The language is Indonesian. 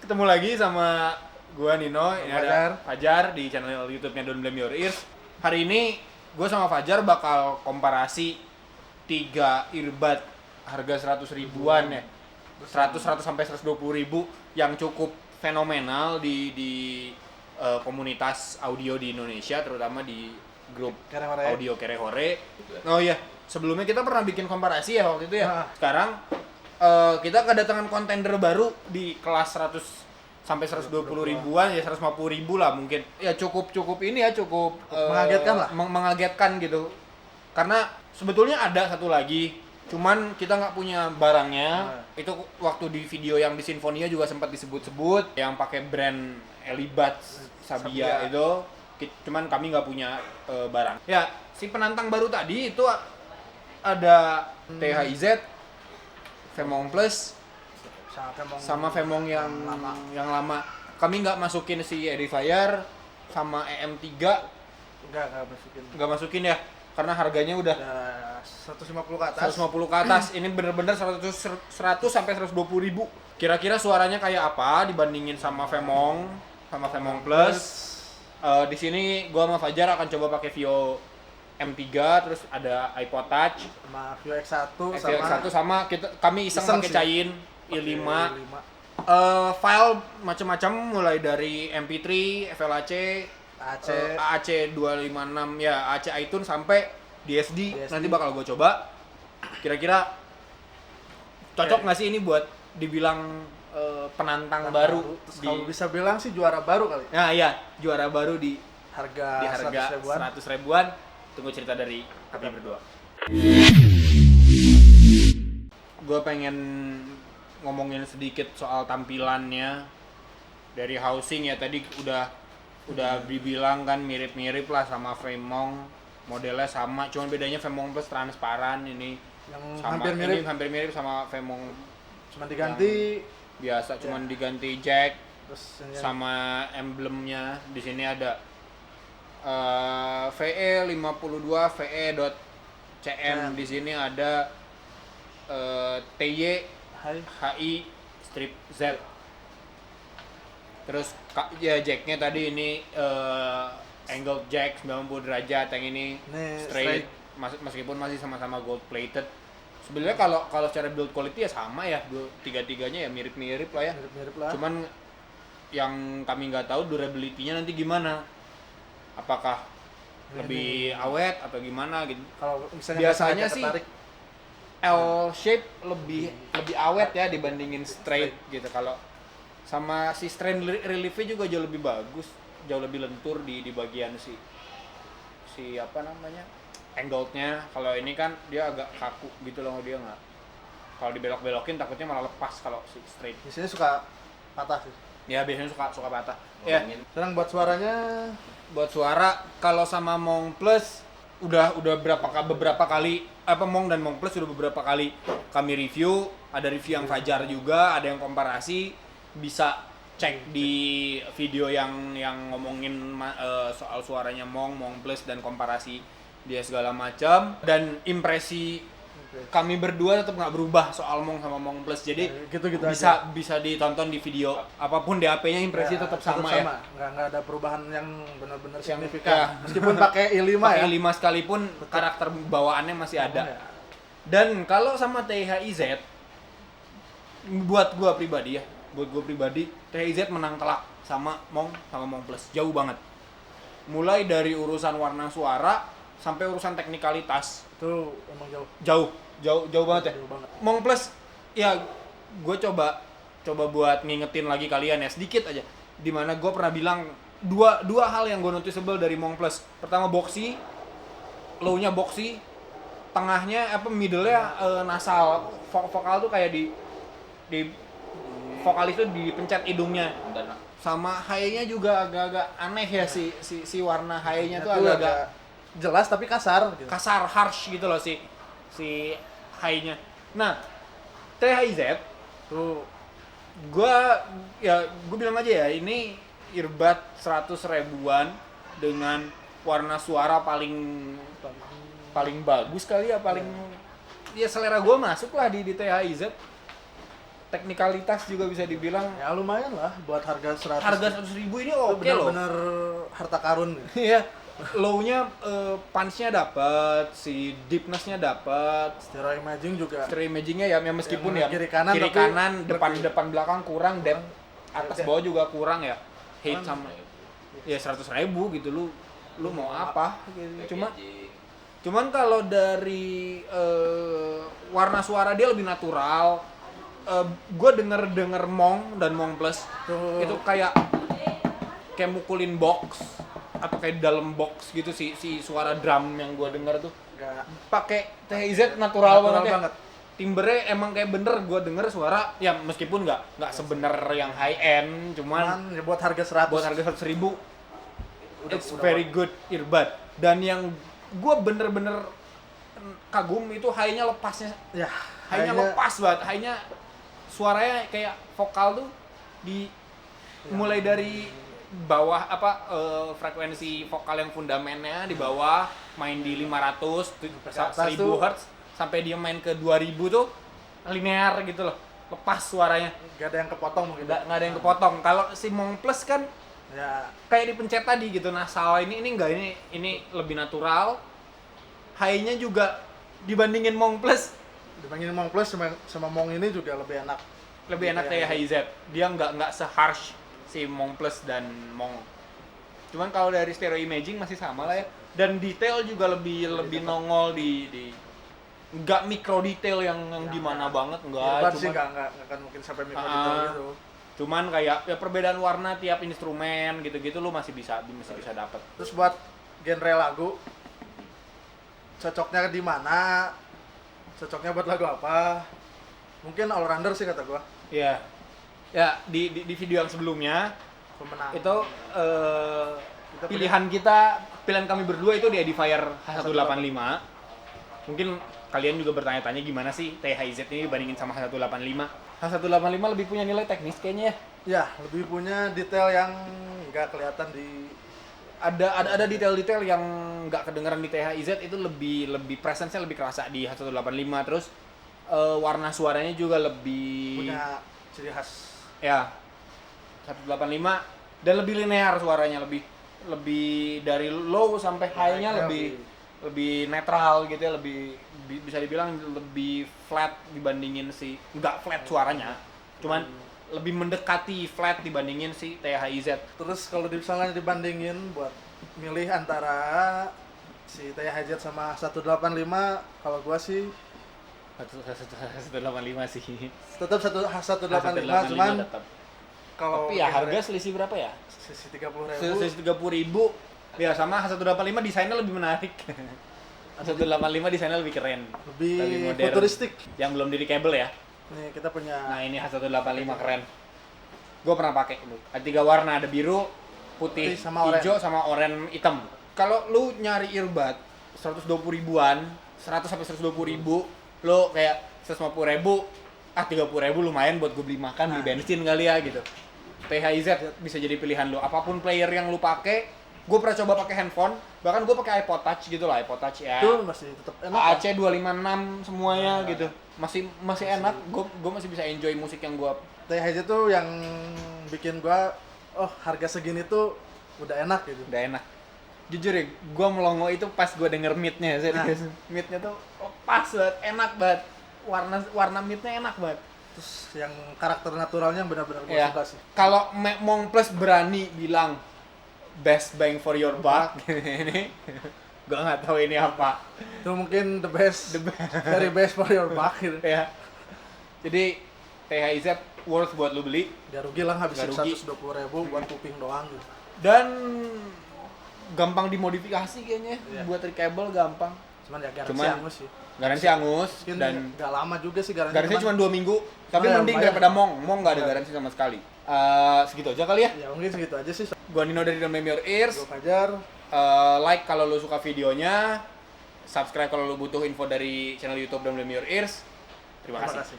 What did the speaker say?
Ketemu lagi sama gua Nino, ini ada Fajar di channel YouTube-nya Don't Blame Your Ears. Hari ini gua sama Fajar bakal komparasi 3 earbud harga 100 ribuan ya. 100 sampai 120 ribu yang cukup fenomenal di komunitas audio di Indonesia, terutama di grup audio Kerehore. Oh iya, sebelumnya kita pernah bikin komparasi ya waktu itu ya. Sekarang kita kedatangan kontender baru di kelas 100 sampai 120 ribuan ya, 150 ribu lah mungkin. Ya cukup ini ya, cukup mengagetkan lah. Mengagetkan gitu. Karena sebetulnya ada satu lagi, cuman kita nggak punya barangnya. Itu waktu di video yang di Sinfonia juga sempat disebut-sebut yang pakai brand Elibuds Sabia itu, cuman kami nggak punya barang. Ya, si penantang baru tadi itu ada THIZ, Femong Plus, sama Femong yang lama. Kami nggak masukin si Edifier sama EM3. Nggak masukin ya, karena harganya udah 150 ke atas. 150 ke atas. Ini bener-bener 100 sampai 120 ribu. Kira-kira suaranya kayak apa dibandingin sama Femong Plus? Di sini gua sama Fajar akan coba pakai Vio M3, terus ada iPod Touch sama Vio X1 sama kami iseng pakai Cayin i5. File macam-macam mulai dari MP3, FLAC, AAC 256 ya, AAC iTunes sampai DSD. Nanti bakal gue coba. Kira-kira cocok nggak sih ini buat dibilang penantang baru? Kalau bisa bilang sih juara baru kali. Nah iya, juara baru di harga 100 ribuan. Tunggu cerita dari kami berdua. Gue pengen ngomongin sedikit soal tampilannya. Dari housing ya, tadi udah dibilang kan mirip-mirip lah sama Femong, modelnya sama, cuman bedanya Femong Plus transparan, ini yang sama, hampir mirip sama Femong, cuma diganti biasa, cuman diganti jack, terus sama emblemnya. Di sini ada VE52 VE.cm. Di sini ada TY HI strip Z. Terus ya jacknya tadi ini angle jack 90 derajat, yang ini straight. Meskipun masih sama-sama gold plated. Sebenarnya kalau secara build quality ya sama ya, tiga-tiganya ya mirip-mirip lah ya. Cuman yang kami nggak tahu durability-nya nanti gimana. Apakah lebih awet atau gimana gitu. Kalau biasanya sih L shape lebih awet ya dibandingin straight gitu. Kalau sama si strain relief-nya juga jauh lebih bagus, jauh lebih lentur di bagian si apa namanya, angle-nya. Kalau ini kan dia agak kaku gitu loh, dia nggak, kalau dibelok-belokin takutnya malah lepas kalau si straight. Biasanya suka patah sih. Ya biasanya suka patah. Ya. Sekarang buat suara kalau sama Mong Plus udah beberapa kali Mong dan Mong Plus udah beberapa kali kami review. Ada review yang Fajar juga, ada yang komparasi. Bisa cek di video yang ngomongin soal suaranya Mong Plus dan komparasi dia segala macam. Dan impresi kami berdua tetap nggak berubah soal Mong sama Mong Plus. Jadi gitu bisa ditonton di video apapun DAP-nya, impresi tetap sama ya. Nggak ada perubahan yang benar-benar signifikan. Meskipun pakai i5 ya. i5 sekalipun karakter bawaannya masih ada. Dan kalau sama THIZ, buat gue pribadi THIZ menang telak sama Mong Plus, jauh banget. Mulai dari urusan warna suara sampai urusan teknikalitas itu emang jauh banget ya. Jauh banget. Mong Plus ya, gue coba buat ngingetin lagi kalian ya sedikit aja, dimana gue pernah bilang dua hal yang gue noticeable dari Mong Plus. Pertama boxy, low-nya boxy, tengahnya middle-nya nasal, vokal tuh kayak di vokalis tuh dipencet hidungnya. Sama high-nya juga agak-agak aneh ya, si warna high-nya tuh agak jelas tapi kasar gitu. Kasar, harsh gitu loh si high-nya. Nah, THIZ tuh gue bilang aja ya, ini earbud 100 ribuan dengan warna suara paling bagus kali ya, paling ya selera gue masuk lah di THIZ. teknikalitas juga bisa dibilang. Ya lumayan lah buat harga 100. Harga 100.000 ini Itu oke loh. bener-bener harta karun. Iya. Low-nya punch-nya dapat, si deepness-nya dapat. Stereo imaging juga. Stereo imaging-nya ya meskipun ya kiri kanan depan belakang kurang, depth atas bawah juga kurang ya. Height sama ya 100.000 gitu, lu mau apa gitu. Cuman kalau dari warna suara dia lebih natural. Gue denger Mong dan Mong Plus itu kayak mukulin box atau kayak dalam box gitu si suara drum yang gue denger tuh. Pakai THZ natural banget ya. Timbernya emang kayak bener gue denger suara ya meskipun nggak sebener yang high end, cuman ya buat harga 100. Buat harga 100.000 it's very good earbud. Dan yang gue bener-bener kagum itu high-nya lepasnya. Ya, High-nya lepas banget. High-nya suaranya kayak vokal tuh mulai dari bawah frekuensi vokal yang fundamennya di bawah main di 500 1000 Hz sampai dia main ke 2000 tuh linear gitu loh. Lepas suaranya. Gak ada yang kepotong mungkin. Nggak ada yang kepotong. Kalau si Mong Plus kan ya kayak dipencet tadi gitu. Nah, salah ini enggak, ini lebih natural. High-nya juga dibandingin Mong Plus, dibandingin Mong Plus sama Mong ini juga lebih enak. lebih enak THZ. Dia nggak se-harsh si Mong Plus dan Mong. Cuman kalau dari stereo imaging masih sama lah ya. Dan detail juga lebih nongol di nggak mikro detail yang di mana banget, enggak. Sih nggak akan mungkin sampai mikro detail gitu. Cuman kayak ya perbedaan warna tiap instrumen gitu-gitu lu masih bisa dapat. Terus buat genre lagu cocoknya di mana? Cocoknya buat lagu apa? Mungkin all rounder sih kata gua. Iya. Ya, di video yang sebelumnya Pemenang. itu pilihan kami berdua itu di Edifier H185. Mungkin kalian juga bertanya-tanya gimana sih THZ ini dibandingin sama H185. H185 lebih punya nilai teknis kayaknya ya. Ya, lebih punya detail yang nggak kelihatan di ada detail-detail yang nggak kedengeran di THZ, itu lebih presence-nya lebih kerasa di H185. Terus warna suaranya juga lebih punya ciri khas. Ya, 185 dan lebih linear suaranya, lebih dari low sampai high-nya lebih netral gitu ya, lebih bisa dibilang lebih flat dibandingin nggak flat suaranya, cuman lebih mendekati flat dibandingin si THZ. Terus kalau misalnya dibandingin buat milih antara si THZ sama 185, kalau gua sih 185 sih. tetap 185, cuman kalau tapi ya harga selisih berapa ya? Selisih 30.000. Selisih 30.000. Ya sama H185 desainnya lebih menarik. H185 desainnya lebih keren. Lebih futuristik. Yang belum di kabel ya. Nih kita punya. Nah ini H185 keren. Gue pernah pakai itu. Ada 3 warna, ada biru, putih, hijau, sama oranye hitam. Kalau lu nyari earbud 120.000-an, 100 sampai 120.000, lu kayak 150.000, 30.000 lumayan buat gue beli makan, beli bensin kali ya gitu. THZ bisa jadi pilihan lu. Apapun player yang lu pakai, gue pernah coba pakai handphone, bahkan gue pakai iPod Touch gitu lah, iPod Touch ya. Itu masih tetap enak. AC 256 semuanya gitu. Masih enak. Gue masih bisa enjoy musik yang gue. THZ tuh yang bikin gua harga segini tuh udah enak gitu. Udah enak. Jujur ya, gue melongo itu pas gue denger mid-nya, serius. Mid-nya tuh pas banget, enak banget. Warna mid-nya enak banget. Terus yang karakter naturalnya benar-benar gue suka sih. Kalau Mong Plus berani bilang best bang for your buck, ini gue nggak tahu ini apa. Itu mungkin the best, very best for your buck gitu. Ya. Jadi THZ worth buat lu beli. Gak rugi lah ngabisin 120.000 buat kuping doang gitu. Dan gampang dimodifikasi kayaknya, buat recable gampang. Cuman ya garansi angus sih. Garansi angus dan gak lama juga sih garansinya cuma 2 minggu. Tapi mending daripada Mong gak ada garansi sama sekali. Segitu aja kali ya? Ya mungkin segitu aja sih. Gua Nino dari Don't Blame Your Ears. Gua Fajar. Like kalau lu suka videonya, subscribe kalau lu butuh info dari channel YouTube Don't Blame Your Ears. Terima kasih.